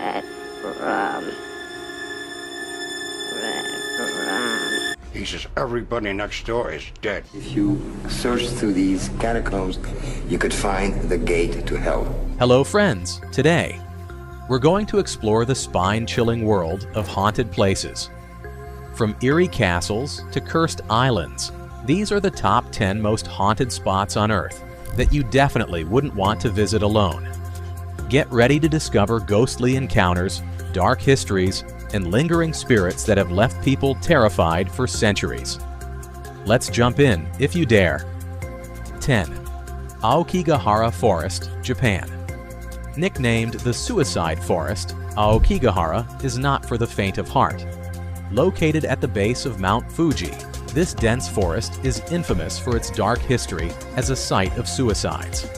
red rum. Red rum. He says everybody next door is dead. If you search through these catacombs, you could find the gate to hell. Hello friends, today we're going to explore the spine-chilling world of haunted places. From eerie castles to cursed islands, these are the top 10 most haunted spots on Earth that you definitely wouldn't want to visit alone. Get ready to discover ghostly encounters, dark histories, and lingering spirits that have left people terrified for centuries. Let's jump in if you dare. 10. Aokigahara Forest, Japan. Nicknamed the Suicide Forest, Aokigahara is not for the faint of heart. Located at the base of Mount Fuji, this dense forest is infamous for its dark history as a site of suicides.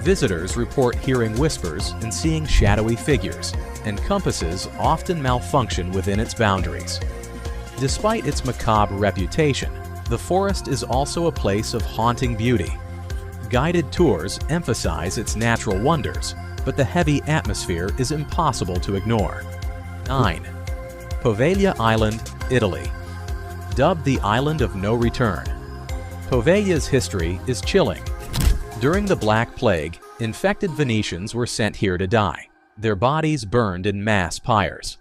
Visitors report hearing whispers and seeing shadowy figures, and compasses often malfunction within its boundaries. Despite its macabre reputation, the forest is also a place of haunting beauty. Guided tours emphasize its natural wonders, but the heavy atmosphere is impossible to ignore. 9. Poveglia Island, Italy. Dubbed the Island of No Return, Poveglia's history is chilling. During the Black Plague, infected Venetians were sent here to die, their bodies burned in mass pyres.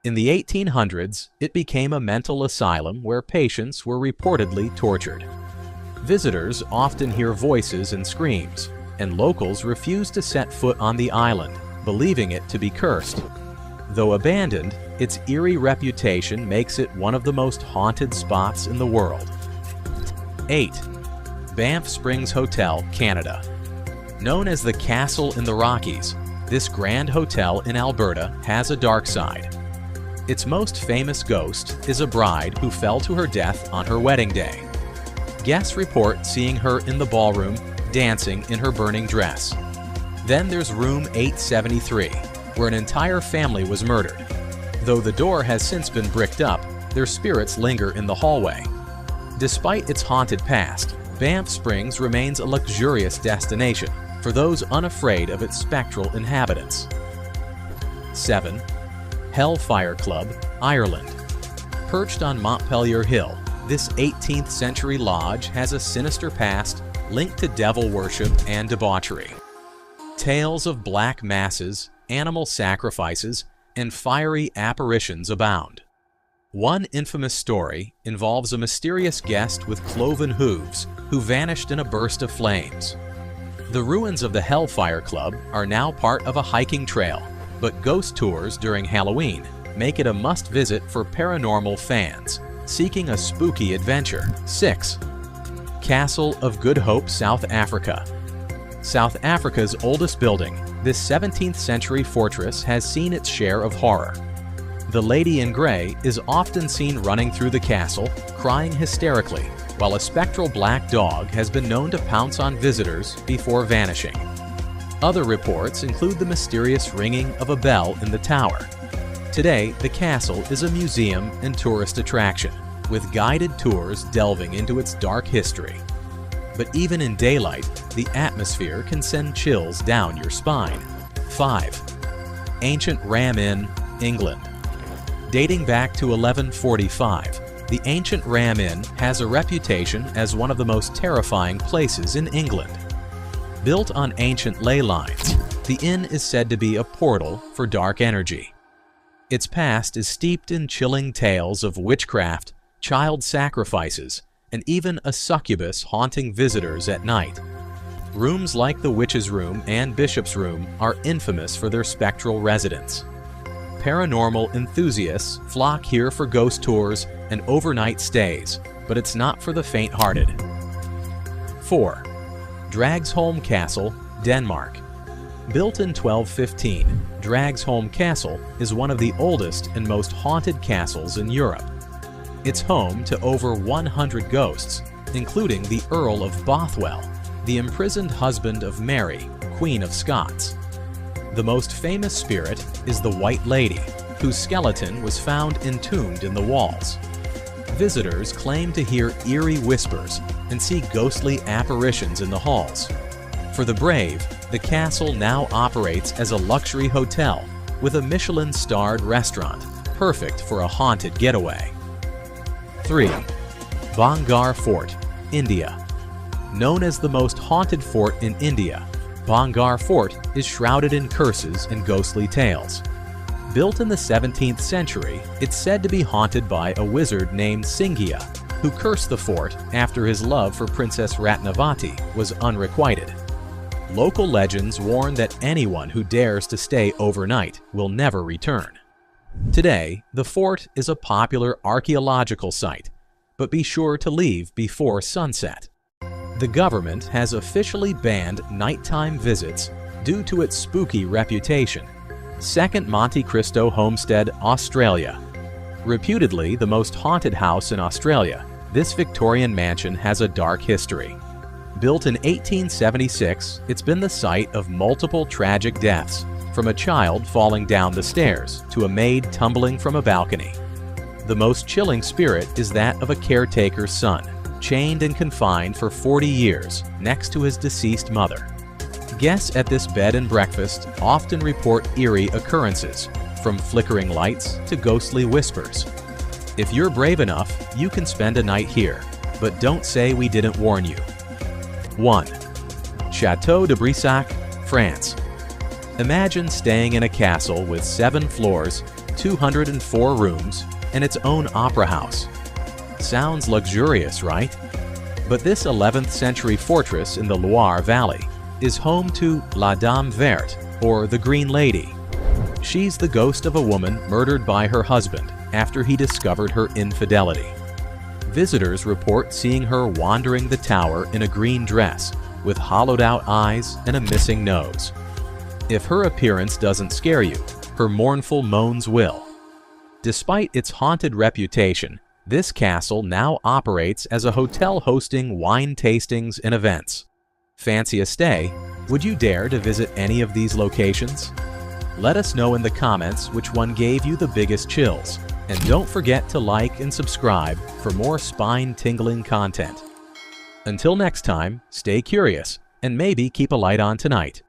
In the 1800s, it became a mental asylum where patients were reportedly tortured. Visitors often hear voices and screams, and locals refuse to set foot on the island, believing it to be cursed. Though abandoned, its eerie reputation makes it one of the most haunted spots in the world. 8. Banff Springs Hotel, Canada. Known as the Castle in the Rockies, this grand hotel in Alberta has a dark side. Its most famous ghost is a bride who fell to her death on her wedding day. Guests report seeing her in the ballroom, dancing in her burning dress. Then there's room 873, where an entire family was murdered. Though the door has since been bricked up, their spirits linger in the hallway. Despite its haunted past, Banff Springs remains a luxurious destination for those unafraid of its spectral inhabitants. 7. Hellfire Club, Ireland. Perched on Montpelier Hill, this 18th century lodge has a sinister past linked to devil worship and debauchery. Tales of black masses, animal sacrifices, and fiery apparitions abound. One infamous story involves a mysterious guest with cloven hooves who vanished in a burst of flames. The ruins of the Hellfire Club are now part of a hiking trail, but ghost tours during Halloween make it a must-visit for paranormal fans seeking a spooky adventure. 6. Castle of Good Hope, South Africa. South Africa's oldest building, this 17th century fortress has seen its share of horror. The Lady in Grey is often seen running through the castle, crying hysterically, while a spectral black dog has been known to pounce on visitors before vanishing. Other reports include the mysterious ringing of a bell in the tower. Today, the castle is a museum and tourist attraction, with guided tours delving into its dark history. But even in daylight, the atmosphere can send chills down your spine. 5. Ancient Ram Inn, England. Dating back to 1145, the ancient Ram Inn has a reputation as one of the most terrifying places in England. Built on ancient ley lines, the inn is said to be a portal for dark energy. Its past is steeped in chilling tales of witchcraft, child sacrifices, and even a succubus haunting visitors at night. Rooms like the Witch's Room and Bishop's Room are infamous for their spectral residents. Paranormal enthusiasts flock here for ghost tours and overnight stays, but it's not for the faint-hearted. 4. Dragsholm Castle, Denmark. Built in 1215, Dragsholm Castle is one of the oldest and most haunted castles in Europe. It's home to over 100 ghosts, including the Earl of Bothwell, the imprisoned husband of Mary, Queen of Scots. The most famous spirit is the White Lady, whose skeleton was found entombed in the walls. Visitors claim to hear eerie whispers and see ghostly apparitions in the halls. For the brave, the castle now operates as a luxury hotel, with a Michelin-starred restaurant, perfect for a haunted getaway. 3. Bhangarh Fort, India. Known as the most haunted fort in India, Bhangarh Fort is shrouded in curses and ghostly tales. Built in the 17th century, it's said to be haunted by a wizard named Singhiya, who cursed the fort after his love for Princess Ratnavati was unrequited. Local legends warn that anyone who dares to stay overnight will never return. Today, the fort is a popular archaeological site, but be sure to leave before sunset. The government has officially banned nighttime visits due to its spooky reputation. 2nd Monte Cristo Homestead, Australia. Reputedly the most haunted house in Australia, this Victorian mansion has a dark history. Built in 1876, it's been the site of multiple tragic deaths, from a child falling down the stairs to a maid tumbling from a balcony. The most chilling spirit is that of a caretaker's son, chained and confined for 40 years next to his deceased mother. Guests at this bed and breakfast often report eerie occurrences, from flickering lights to ghostly whispers. If you're brave enough, you can spend a night here, but don't say we didn't warn you. 1. Château de Brissac, France. Imagine staying in a castle with 7 floors, 204 rooms, and its own opera house. Sounds luxurious, right? But this 11th century fortress in the Loire Valley is home to La Dame Verte, or the Green Lady. She's the ghost of a woman murdered by her husband after he discovered her infidelity. Visitors report seeing her wandering the tower in a green dress, with hollowed-out eyes and a missing nose. If her appearance doesn't scare you, her mournful moans will. Despite its haunted reputation, this castle now operates as a hotel hosting wine tastings and events. Fancy a stay? Would you dare to visit any of these locations? Let us know in the comments which one gave you the biggest chills. And don't forget to like and subscribe for more spine-tingling content. Until next time, stay curious and maybe keep a light on tonight.